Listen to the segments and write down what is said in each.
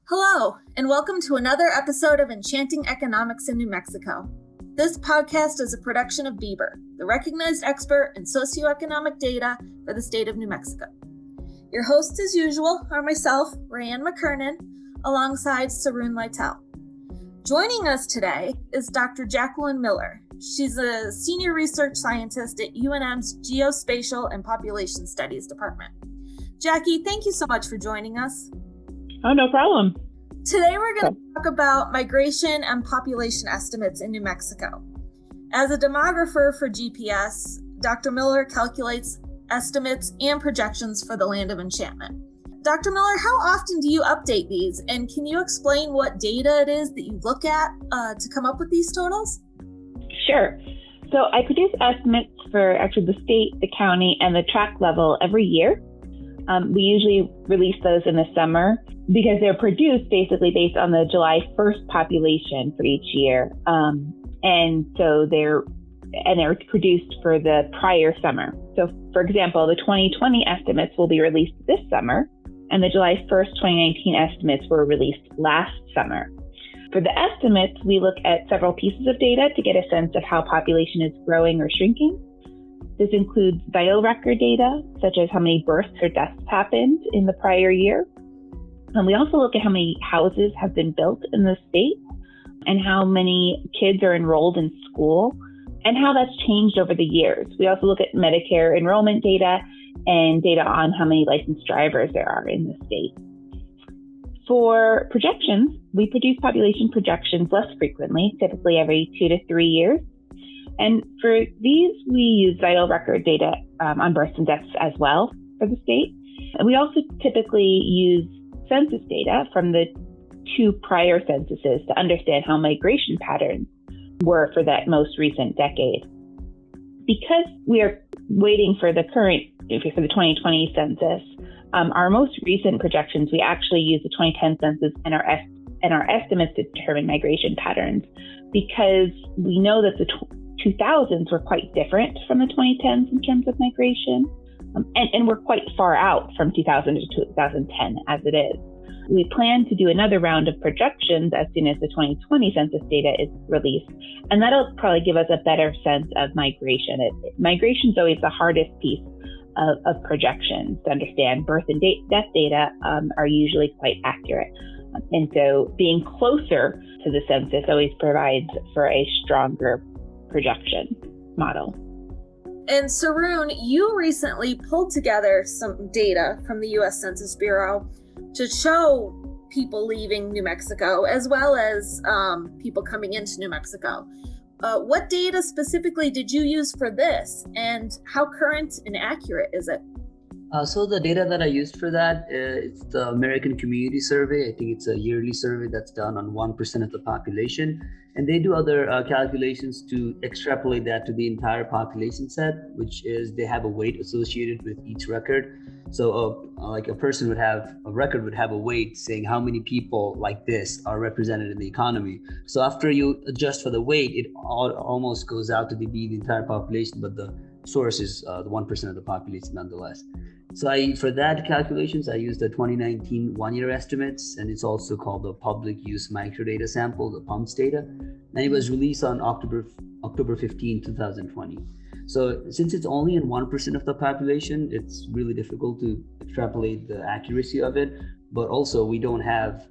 Hello, and welcome to another episode of Enchanting Economics in New Mexico. This podcast is a production of BBER, the recognized expert in socioeconomic data for the state of New Mexico. Your hosts, as usual, are myself, Rayanne McKernan, alongside Sarun Lytle. Joining us today is Dr. Jacqueline Miller. She's a senior research scientist at UNM's Geospatial and Population Studies Department. Jackie, thank you so much for joining us. Oh, no problem. Today we're going to talk about migration and population estimates in New Mexico. As a demographer for GPS, Dr. Miller calculates estimates and projections for the land of enchantment. Dr. Miller, how often do you update these? And can you explain what data it is that you look at to come up with these totals? Sure. So I produce estimates for actually the state, the county, and the tract level every year. We usually release those in the summer because they're produced basically based on the July 1st population for each year. And so they're produced for the prior summer. So for example, the 2020 estimates will be released this summer, and the July 1st, 2019 estimates were released last summer. For the estimates, we look at several pieces of data to get a sense of how population is growing or shrinking. This includes vital record data, such as how many births or deaths happened in the prior year. And we also look at how many houses have been built in the state and how many kids are enrolled in school and how that's changed over the years. We also look at Medicare enrollment data and data on how many licensed drivers there are in the state. For projections, we produce population projections less frequently, typically every 2 to 3 years. And for these, we use vital record data on births and deaths as well for the state. And we also typically use census data from the 2 prior censuses to understand how migration patterns were for that most recent decade. Because we are waiting for the 2020 census, our most recent projections, we actually use the 2010 census and our estimates to determine migration patterns, because we know that the 2000s were quite different from the 2010s in terms of migration, and we're quite far out from 2000 to 2010 as it is. We plan to do another round of projections as soon as the 2020 census data is released, and that'll probably give us a better sense of migration. Migration is always the hardest piece of projections to understand. Birth and death data are usually quite accurate. And so being closer to the census always provides for a stronger projection model. And Sarun, you recently pulled together some data from the U.S. Census Bureau to show people leaving New Mexico as well as people coming into New Mexico. What data specifically did you use for this, and how current and accurate is it? So the data that I used for that, it's the American Community Survey. I think it's a yearly survey that's done on 1% of the population. And they do other calculations to extrapolate that to the entire population set, which is they have a weight associated with each record. So like a record would have a weight saying how many people like this are represented in the economy. So after you adjust for the weight, it almost goes out to be the entire population, but the source is the 1% of the population nonetheless. So for that calculations, I used the 2019 one-year estimates, and it's also called the Public Use Microdata Sample, the PUMS data. And it was released on October 15, 2020. So since it's only in 1% of the population, it's really difficult to extrapolate the accuracy of it. But also we don't have,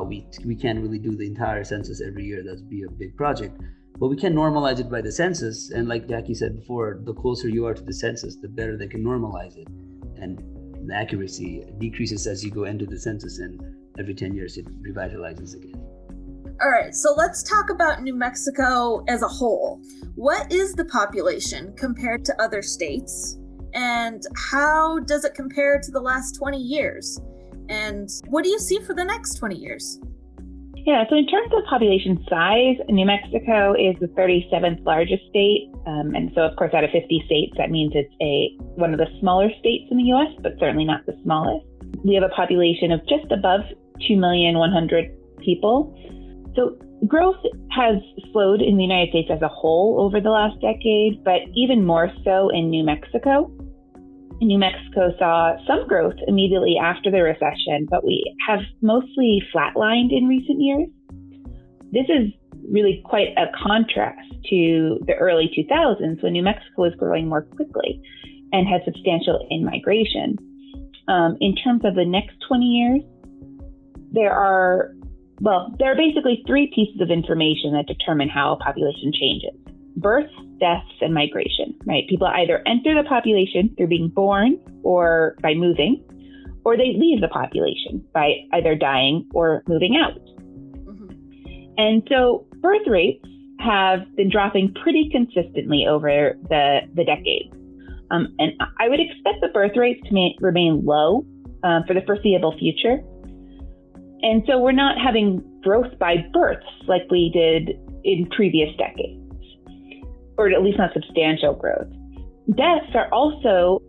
we can't really do the entire census every year. That'd be a big project. But we can normalize it by the census. And like Jackie said before, the closer you are to the census, the better they can normalize it. And the accuracy decreases as you go into the census, and every 10 years it revitalizes again. All right, so let's talk about New Mexico as a whole. What is the population compared to other states? And how does it compare to the last 20 years? And what do you see for the next 20 years? Yeah, so in terms of population size, New Mexico is the 37th largest state. And so, of course, out of 50 states, that means it's one of the smaller states in the U.S., but certainly not the smallest. We have a population of just above 2,100,000 people. So growth has slowed in the United States as a whole over the last decade, but even more so in New Mexico. New Mexico saw some growth immediately after the recession, but we have mostly flatlined in recent years. This is really quite a contrast to the early 2000s when New Mexico was growing more quickly and had substantial in-migration. In terms of the next 20 years, there are basically three pieces of information that determine how a population changes: births, deaths, and migration, right? People either enter the population through being born or by moving, or they leave the population by either dying or moving out. Mm-hmm. And so birth rates have been dropping pretty consistently over the decades. And I would expect the birth rates to remain low for the foreseeable future. And so we're not having growth by births like we did in previous decades, or at least not substantial growth. Deaths are also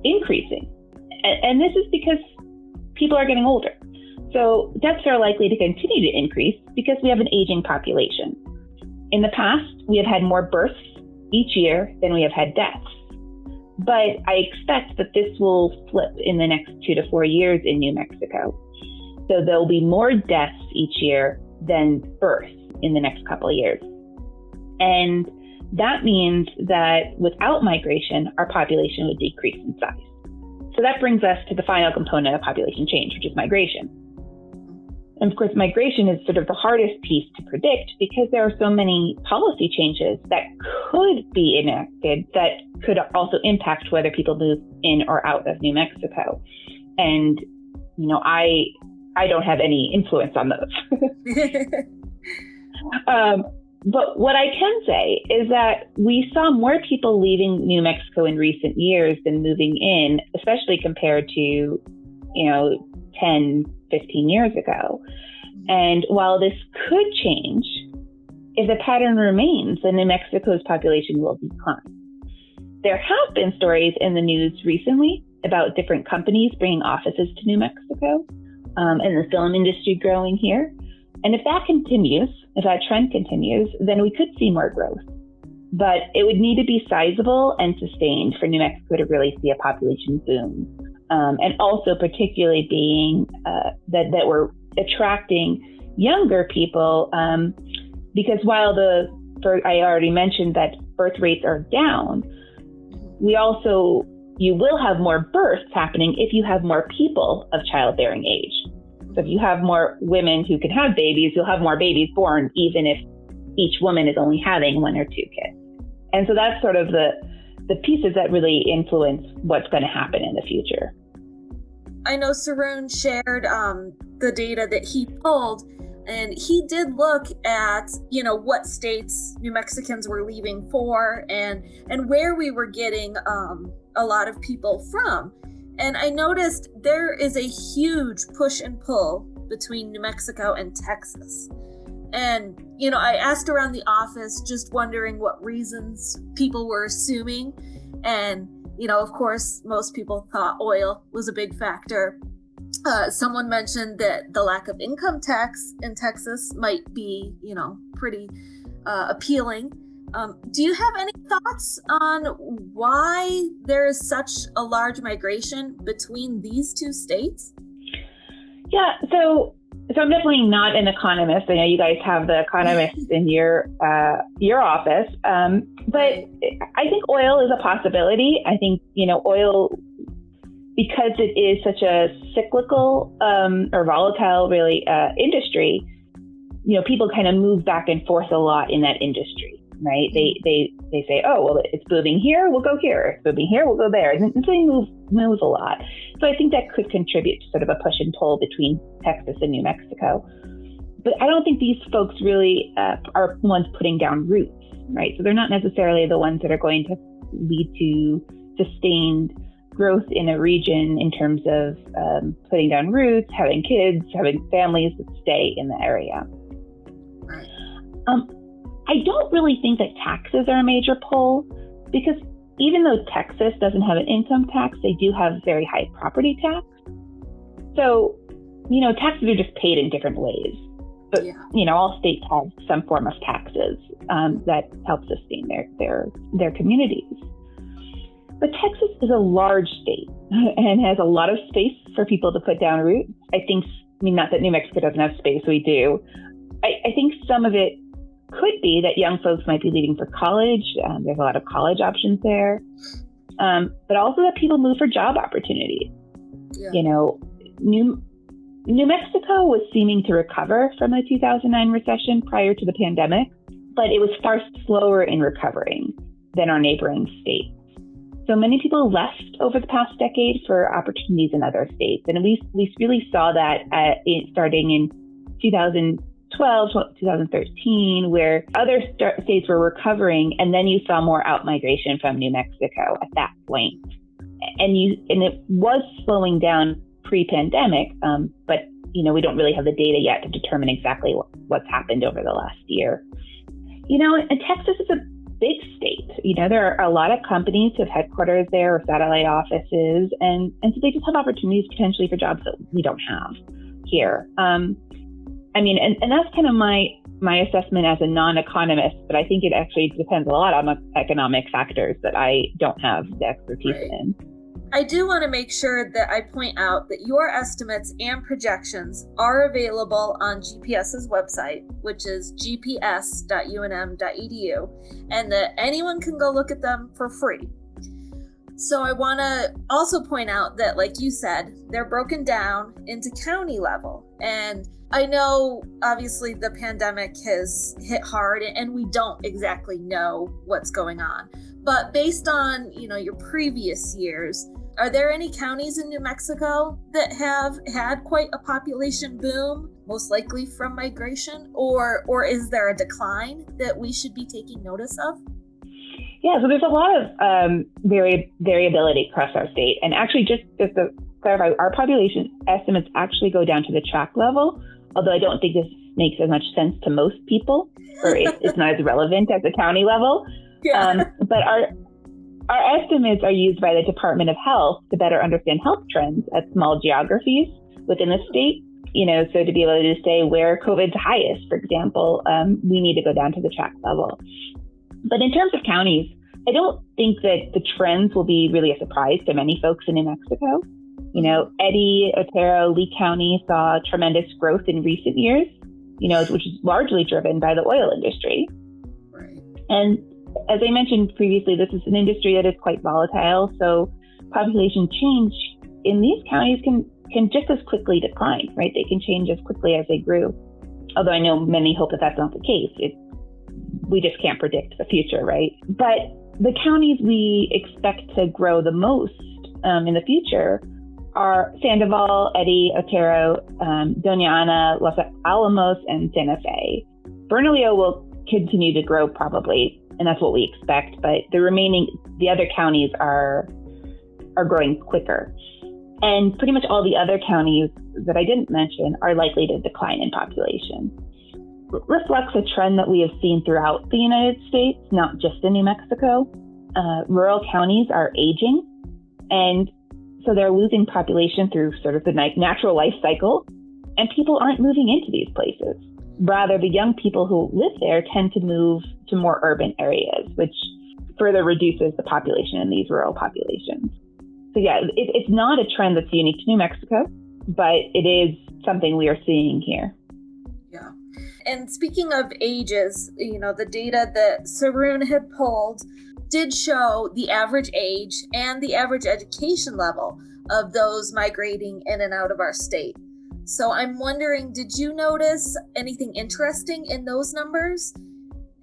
increasing. And this is because people are getting older. So deaths are likely to continue to increase because we have an aging population. In the past, we have had more births each year than we have had deaths. But I expect that this will flip in the next 2 to 4 years in New Mexico. So there'll be more deaths each year than births in the next couple of years. And that means that without migration, our population would decrease in size. So that brings us to the final component of population change, which is migration. And of course, migration is sort of the hardest piece to predict because there are so many policy changes that could be enacted that could also impact whether people move in or out of New Mexico. And, I don't have any influence on those. But what I can say is that we saw more people leaving New Mexico in recent years than moving in, especially compared to, 10, 15 years ago. And while this could change, if the pattern remains, then New Mexico's population will decline. There have been stories in the news recently about different companies bringing offices to New Mexico, and the film industry growing here. And if that trend continues, then we could see more growth. But it would need to be sizable and sustained for New Mexico to really see a population boom. And also particularly being that we're attracting younger people, because while I already mentioned that birth rates are down, you will have more births happening if you have more people of childbearing age. So if you have more women who can have babies, you'll have more babies born, even if each woman is only having 1 or 2 kids. And so that's sort of the pieces that really influence what's going to happen in the future. I know Saroon shared the data that he pulled, and he did look at, what states New Mexicans were leaving for and where we were getting a lot of people from. And I noticed there is a huge push and pull between New Mexico and Texas. And, I asked around the office, just wondering what reasons people were assuming. And, of course, most people thought oil was a big factor. Someone mentioned that the lack of income tax in Texas might be, pretty appealing. Do you have any thoughts on why there is such a large migration between these two states? Yeah, so I'm definitely not an economist. I know you guys have the economists in your office, but I think oil is a possibility. I think oil, because it is such a cyclical or volatile, really, industry. People kind of move back and forth a lot in that industry. Right? They say, oh, well, it's moving here, we'll go here. It's moving here, we'll go there. And they move a lot. So I think that could contribute to sort of a push and pull between Texas and New Mexico. But I don't think these folks really are the ones putting down roots, right? So they're not necessarily the ones that are going to lead to sustained growth in a region in terms of putting down roots, having kids, having families that stay in the area. I don't really think that taxes are a major pull, because even though Texas doesn't have an income tax, they do have very high property tax. So, taxes are just paid in different ways. But, all states have some form of taxes that help sustain their communities. But Texas is a large state and has a lot of space for people to put down roots. Not that New Mexico doesn't have space, we do. I think some of it could be that young folks might be leaving for college. There's a lot of college options there. But also that people move for job opportunities. Yeah. You know, New Mexico was seeming to recover from the 2009 recession prior to the pandemic, but it was far slower in recovering than our neighboring states. So many people left over the past decade for opportunities in other states. And we really saw that starting in 2012, 2013, where other states were recovering, and then you saw more out-migration from New Mexico at that point. And it was slowing down pre-pandemic, but we don't really have the data yet to determine exactly what's happened over the last year. And Texas is a big state. There are a lot of companies who have headquarters there or satellite offices, and so they just have opportunities potentially for jobs that we don't have here. And that's kind of my assessment as a non-economist, but I think it actually depends a lot on economic factors that I don't have the expertise in. I do want to make sure that I point out that your estimates and projections are available on GPS's website, which is GPS.UNM.EDU, and that anyone can go look at them for free. So I want to also point out that, like you said, they're broken down into county level. And I know, obviously, the pandemic has hit hard and we don't exactly know what's going on. But based on, your previous years, are there any counties in New Mexico that have had quite a population boom, most likely from migration, or is there a decline that we should be taking notice of? Yeah, so there's a lot of variability across our state. And actually, just to clarify, our population estimates actually go down to the tract level, although I don't think this makes as much sense to most people, or it's not as relevant as the county level. Yeah. But our estimates are used by the Department of Health to better understand health trends at small geographies within the state. So to be able to say where COVID's highest, for example, we need to go down to the tract level. But in terms of counties, I don't think that the trends will be really a surprise to many folks in New Mexico. Eddy, Otero, Lee County saw tremendous growth in recent years, which is largely driven by the oil industry. Right. And as I mentioned previously, this is an industry that is quite volatile, so population change in these counties can just as quickly decline, right? They can change as quickly as they grew. Although I know many hope that that's not the case. We just can't predict the future, right? But the counties we expect to grow the most in the future are Sandoval, Eddy, Otero, Doña Ana, Los Alamos, and Santa Fe. Bernalillo will continue to grow probably, and that's what we expect. But the other counties are growing quicker. And pretty much all the other counties that I didn't mention are likely to decline in population. It reflects a trend that we have seen throughout the United States, not just in New Mexico. Rural counties are aging, and so they're losing population through sort of the natural life cycle, and people aren't moving into these places. Rather, the young people who live there tend to move to more urban areas, which further reduces the population in these rural populations. So yeah, it's not a trend that's unique to New Mexico, but it is something we are seeing here. Yeah. And speaking of ages, the data that Saroon had pulled did show the average age and the average education level of those migrating in and out of our state. So I'm wondering, did you notice anything interesting in those numbers?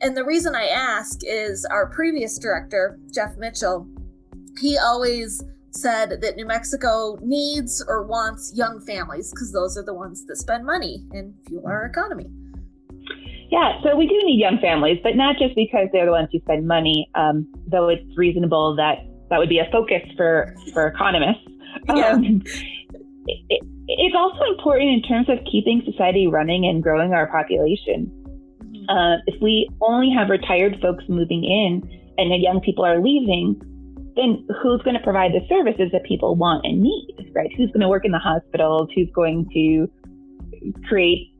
And the reason I ask is our previous director, Jeff Mitchell, he always said that New Mexico needs or wants young families because those are the ones that spend money and fuel our economy. Yeah, so we do need young families, but not just because they're the ones who spend money, though it's reasonable that would be a focus for economists. Yeah. It's also important in terms of keeping society running and growing our population. If we only have retired folks moving in and the young people are leaving, then who's going to provide the services that people want and need, right? Who's going to work in the hospitals? Who's going to create,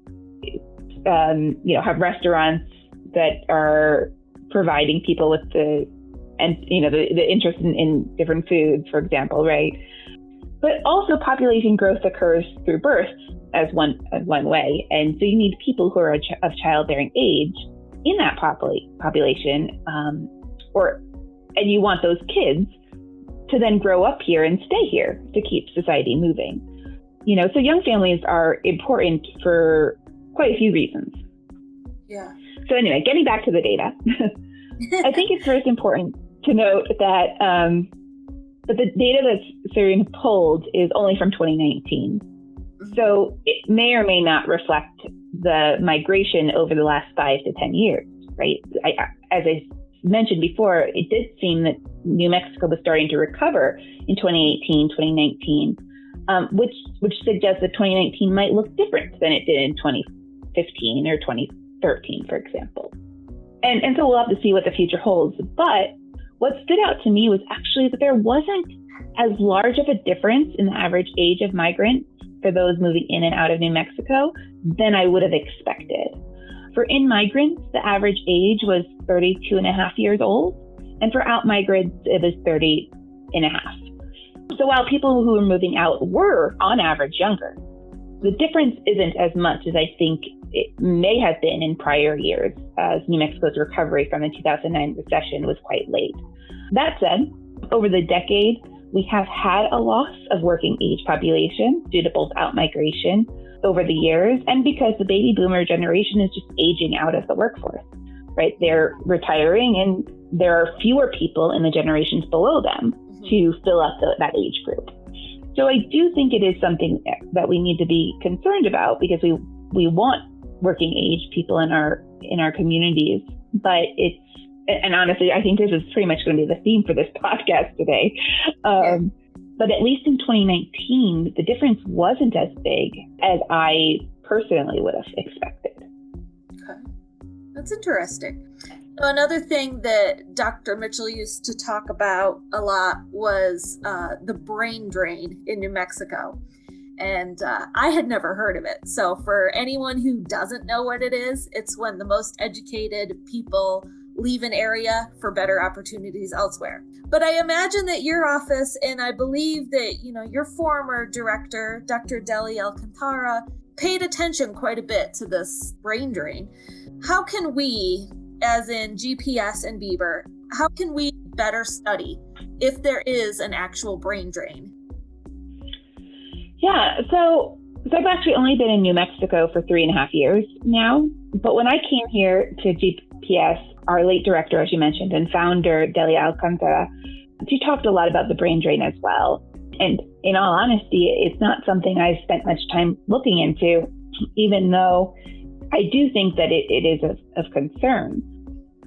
have restaurants that are providing people with the and the interest in different foods, for example, right? But also population growth occurs through births as one way. And so you need people who are of childbearing age in that population, and you want those kids to then grow up here and stay here to keep society moving. So young families are important for quite a few reasons. Yeah. So anyway, getting back to the data, I think it's first important to note that but the data that SIRIM pulled is only from 2019. So it may or may not reflect the migration over the last 5 to 10 years, right? As I mentioned before, it did seem that New Mexico was starting to recover in 2018, 2019, which suggests that 2019 might look different than it did in 2015 or 2013, for example. And so we'll have to see what the future holds. But what stood out to me was actually that there wasn't as large of a difference in the average age of migrants for those moving in and out of New Mexico than I would have expected. For in-migrants, the average age was 32 and a half years old, and for out-migrants, it was 30 and a half. So while people who were moving out were, on average, younger, the difference isn't as much as I think it may have been in prior years, as New Mexico's recovery from the 2009 recession was quite late. That said, over the decade, we have had a loss of working age population due to both out-migration over the years and because the baby boomer generation is just aging out of the workforce, right? They're retiring and there are fewer people in the generations below them to fill up that age group. So I do think it is something that we need to be concerned about because we want working age people in our communities, but and honestly, I think this is pretty much going to be the theme for this podcast today. But at least in 2019, the difference wasn't as big as I personally would have expected. Okay. That's interesting. So another thing that Dr. Mitchell used to talk about a lot was the brain drain in New Mexico. And I had never heard of it. So for anyone who doesn't know what it is, it's when the most educated people leave an area for better opportunities elsewhere. But I imagine that your office, and I believe that, your former director, Dr. Deli Alcantara, paid attention quite a bit to this brain drain. How can we, as in GPS and BBER, how can we better study if there is an actual brain drain? Yeah, so I've actually only been in New Mexico for 3.5 years now. But when I came here to GPS, our late director, as you mentioned, and founder, Deli Alcantara, she talked a lot about the brain drain as well. And in all honesty, it's not something I've spent much time looking into, even though I do think that it is of concern.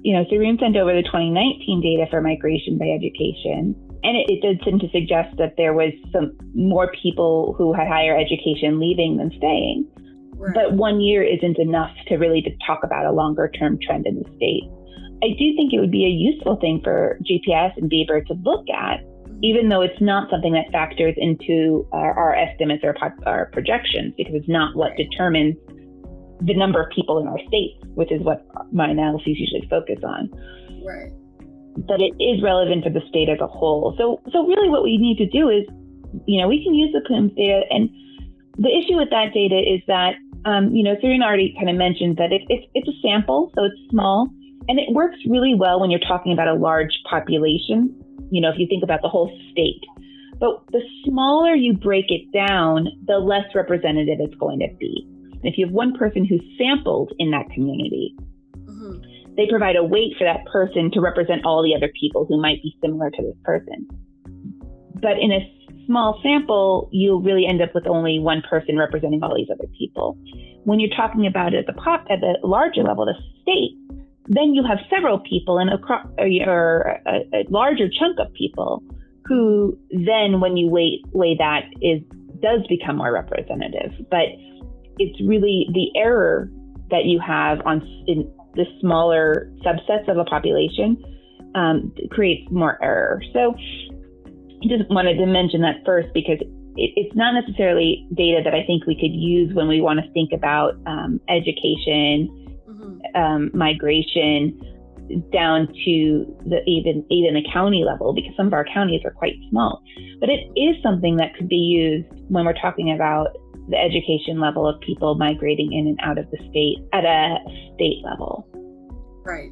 SIRIM sent over the 2019 data for migration by education, and it did seem to suggest that there was some more people who had higher education leaving than staying. Right. But 1 year isn't enough to really talk about a longer term trend in the state. I do think it would be a useful thing for GPS and BBER to look at, even though it's not something that factors into our estimates or our projections, because it's not what determines the number of people in our state, which is what my analyses usually focus on. Right. But it is relevant for the state as a whole. So really what we need to do is, we can use the claims data. And the issue with that data is that, SIRIM already kind of mentioned that it's a sample, so it's small. And it works really well when you're talking about a large population, if you think about the whole state. But the smaller you break it down, the less representative it's going to be. If you have one person who's sampled in that community, they provide a weight for that person to represent all the other people who might be similar to this person. But in a small sample, you'll really end up with only one person representing all these other people. When you're talking about it at the larger level, the state, then you have several people and a larger chunk of people who then, when you weigh that, does become more representative. But it's really the error that you have in the smaller subsets of a population creates more error. So I just wanted to mention that first because it's not necessarily data that I think we could use when we want to think about education, migration, down to even the county level, because some of our counties are quite small. But it is something that could be used when we're talking about the education level of people migrating in and out of the state at a state level. Right.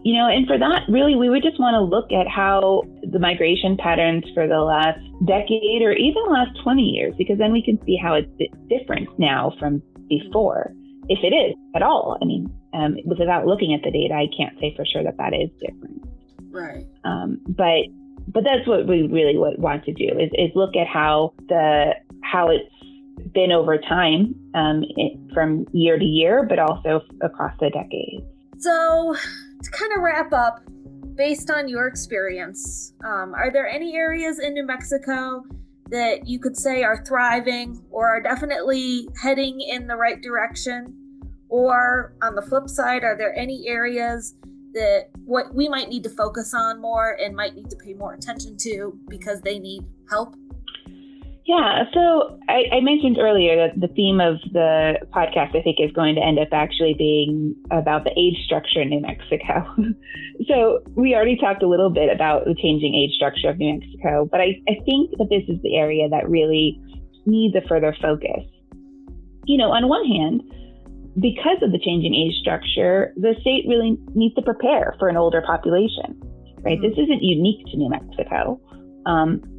And for that, really, we would just want to look at how the migration patterns for the last decade or even last 20 years, because then we can see how it's different now from before, if it is at all. I mean, without looking at the data, I can't say for sure that is different. Right. But that's what we really want to do is look at how it's been over time, from year to year, but also across the decades. So to kind of wrap up, based on your experience, are there any areas in New Mexico that you could say are thriving or are definitely heading in the right direction? Or on the flip side, are there any areas that what we might need to focus on more and might need to pay more attention to because they need help? Yeah, so I mentioned earlier that the theme of the podcast, I think, is going to end up actually being about the age structure in New Mexico. So we already talked a little bit about the changing age structure of New Mexico, but I think that this is the area that really needs a further focus. On one hand, because of the changing age structure, the state really needs to prepare for an older population, right? Mm-hmm. This isn't unique to New Mexico.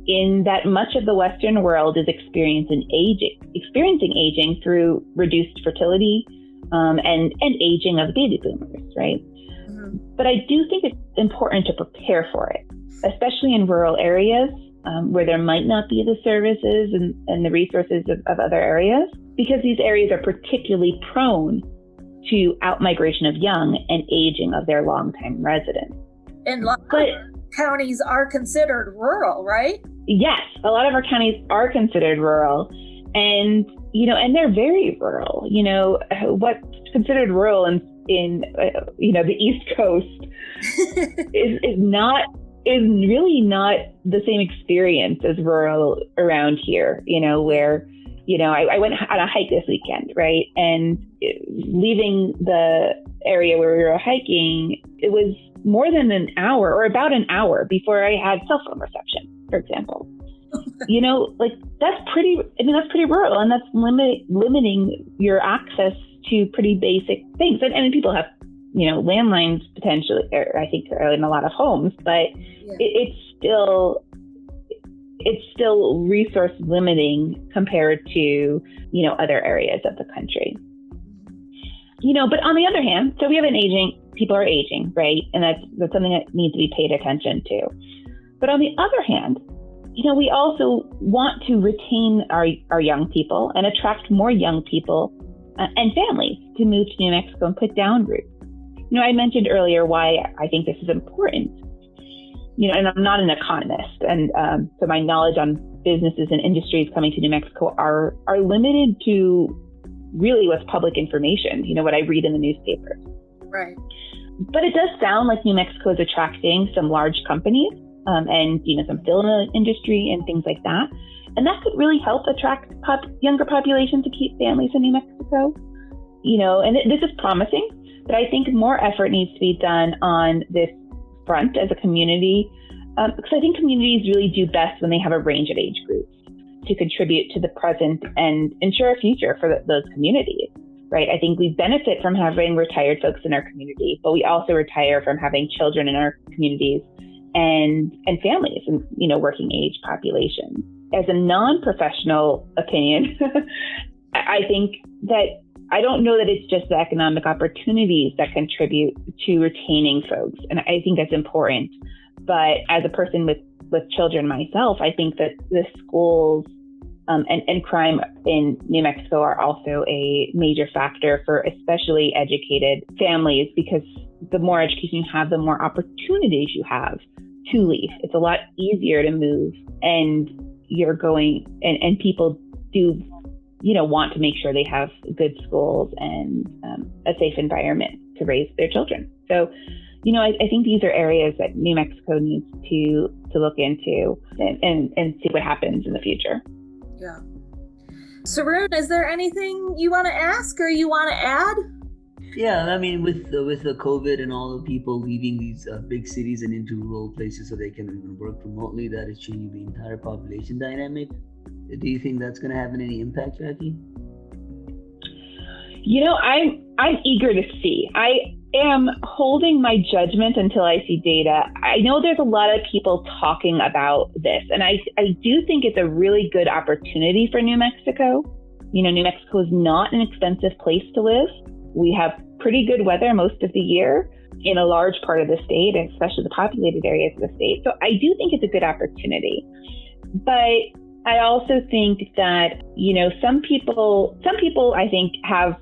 In that much of the Western world is experiencing aging through reduced fertility and aging of the baby boomers, right? Mm-hmm. But I do think it's important to prepare for it, especially in rural areas where there might not be the services and the resources of other areas, because these areas are particularly prone to outmigration of young and aging of their longtime residents. And counties are considered rural, right? Yes, a lot of our counties are considered rural, and they're very rural. What's considered rural in the East Coast is really not the same experience as rural around here. Where I went on a hike this weekend, right? And leaving the area where we were hiking, it was more than an hour or about an hour before I had cell phone reception, for example. That's pretty rural, and that's limiting your access to pretty basic things. And people have, landlines potentially, I think, in a lot of homes, but yeah. It's still resource limiting compared to, other areas of the country. But on the other hand, so we have people are aging, right? And that's something that needs to be paid attention to. But on the other hand, we also want to retain our young people and attract more young people and families to move to New Mexico and put down roots. I mentioned earlier why I think this is important. And I'm not an economist, and so my knowledge on businesses and industries coming to New Mexico are limited to really what's public information, what I read in the newspaper. Right. But it does sound like New Mexico is attracting some large companies and, some film industry and things like that. And that could really help attract younger population to keep families in New Mexico. And this is promising, but I think more effort needs to be done on this front as a community, because I think communities really do best when they have a range of age groups to contribute to the present and ensure a future for those communities, right? I think we benefit from having retired folks in our community, but we also retire from having children in our communities and families and, working age population. As a non-professional opinion, I think that I don't know that it's just the economic opportunities that contribute to retaining folks. And I think that's important. But as a person with children myself, I think that the schools and crime in New Mexico are also a major factor for especially educated families, because the more education you have, the more opportunities you have to leave. It's a lot easier to move, and you're going, and people do, want to make sure they have good schools and a safe environment to raise their children. So, I think these are areas that New Mexico needs to look into and see what happens in the future. Yeah. Sarun, is there anything you want to ask or you want to add? Yeah, I mean, with the COVID and all the people leaving these big cities and into rural places so they can work remotely, that is changing the entire population dynamic. Do you think that's going to have any impact, Jackie? I'm eager to see. I am holding my judgment until I see data. I know there's a lot of people talking about this, and I do think it's a really good opportunity for New Mexico. New Mexico is not an expensive place to live. We have pretty good weather most of the year in a large part of the state, especially the populated areas of the state. So I do think it's a good opportunity. But I also think that, some people I think have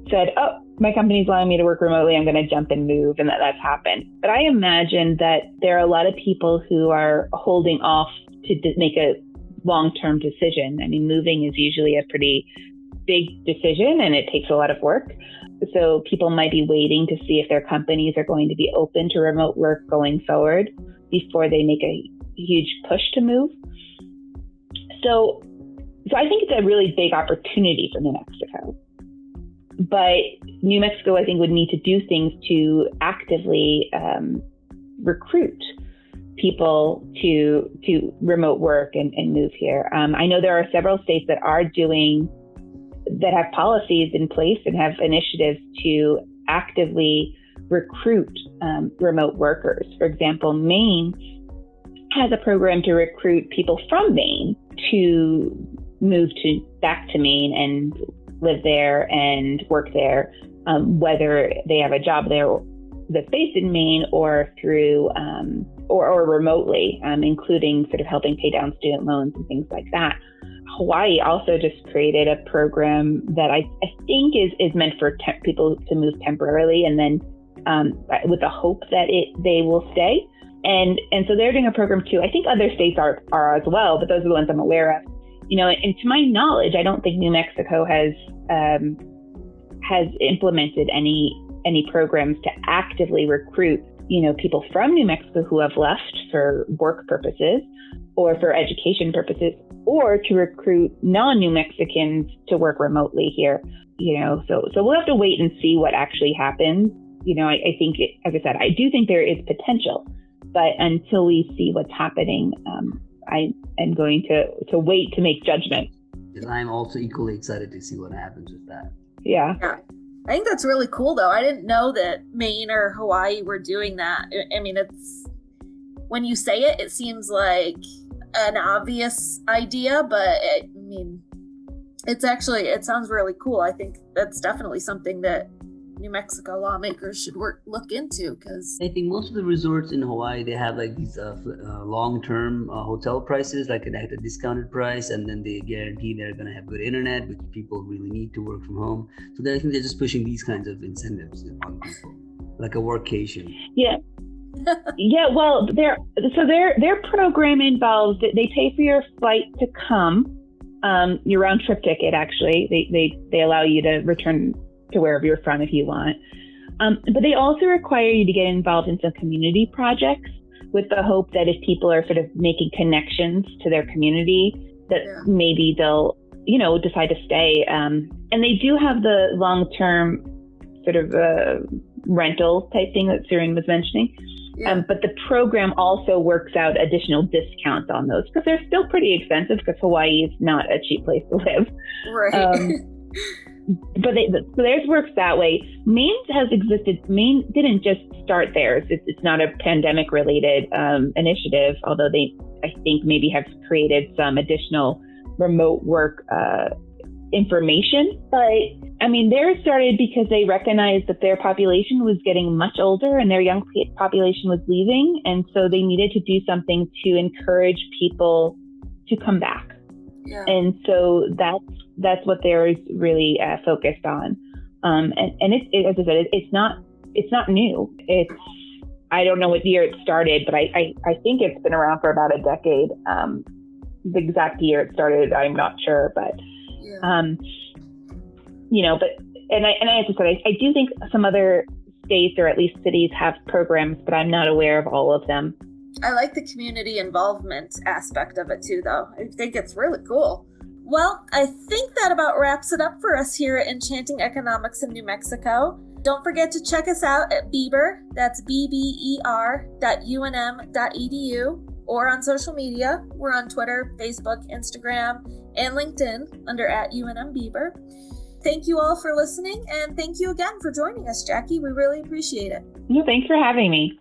said, oh, my company's allowing me to work remotely, I'm going to jump and move, and that's happened. But I imagine that there are a lot of people who are holding off to make a long-term decision. I mean, moving is usually a pretty big decision and it takes a lot of work. So people might be waiting to see if their companies are going to be open to remote work going forward before they make a huge push to move. So I think it's a really big opportunity for New Mexico. But New Mexico, I think, would need to do things to actively recruit people to remote work and move here. I know there are several states that have policies in place and have initiatives to actively recruit remote workers. For example, Maine has a program to recruit people from Maine to move back to Maine and live there and work there, whether they have a job there that's based in Maine or through or remotely, including sort of helping pay down student loans and things like that. Hawaii also just created a program that I think is meant for people to move temporarily and then with the hope that they will stay. And so they're doing a program too. I think other states are as well, but those are the ones I'm aware of. And to my knowledge, I don't think New Mexico has implemented any programs to actively recruit, people from New Mexico who have left for work purposes or for education purposes, or to recruit non-New Mexicans to work remotely here. So we'll have to wait and see what actually happens. I think, as I said, I do think there is potential, but until we see what's happening, I am going to wait to make judgment. And I'm also equally excited to see what happens with that. Yeah. I think that's really cool, though. I didn't know that Maine or Hawaii were doing that. I mean, when you say it, it seems like an obvious idea, but it sounds really cool. I think that's definitely something that New Mexico lawmakers should look into, because I think most of the resorts in Hawaii, they have like these long-term hotel prices, like at a discounted price, and then they guarantee they're going to have good internet, which people really need to work from home. So I think they're just pushing these kinds of incentives on people, like a workcation. Yeah. Yeah, well, their program involves, they pay for your flight to come, your round trip ticket. Actually, they allow you to return to wherever you're from if you want, but they also require you to get involved in some community projects with the hope that if people are sort of making connections to their community, that maybe they'll decide to stay. And they do have the long-term sort of rental type thing that Surin was mentioning. Yeah. But the program also works out additional discounts on those because they're still pretty expensive, because Hawaii is not a cheap place to live. Right. But theirs works that way. Maine has existed. Maine didn't just start theirs. It's not a pandemic related initiative, although they, I think, maybe have created some additional remote work information. But I mean, theirs started because they recognized that their population was getting much older and their young population was leaving. And so they needed to do something to encourage people to come back. Yeah. And so that's what they're really focused on. And it, as I said, it's not new. I don't know what year it started, but I think it's been around for about a decade. The exact year it started, I'm not sure, but as I said, I do think some other states or at least cities have programs, but I'm not aware of all of them. I like the community involvement aspect of it too, though. I think it's really cool. Well, I think that about wraps it up for us here at Enchanting Economics in New Mexico. Don't forget to check us out at BBER, that's BBER.UNM.EDU, or on social media. We're on Twitter, Facebook, Instagram, and LinkedIn under @UNMBeber. Thank you all for listening, and thank you again for joining us, Jackie. We really appreciate it. No, thanks for having me.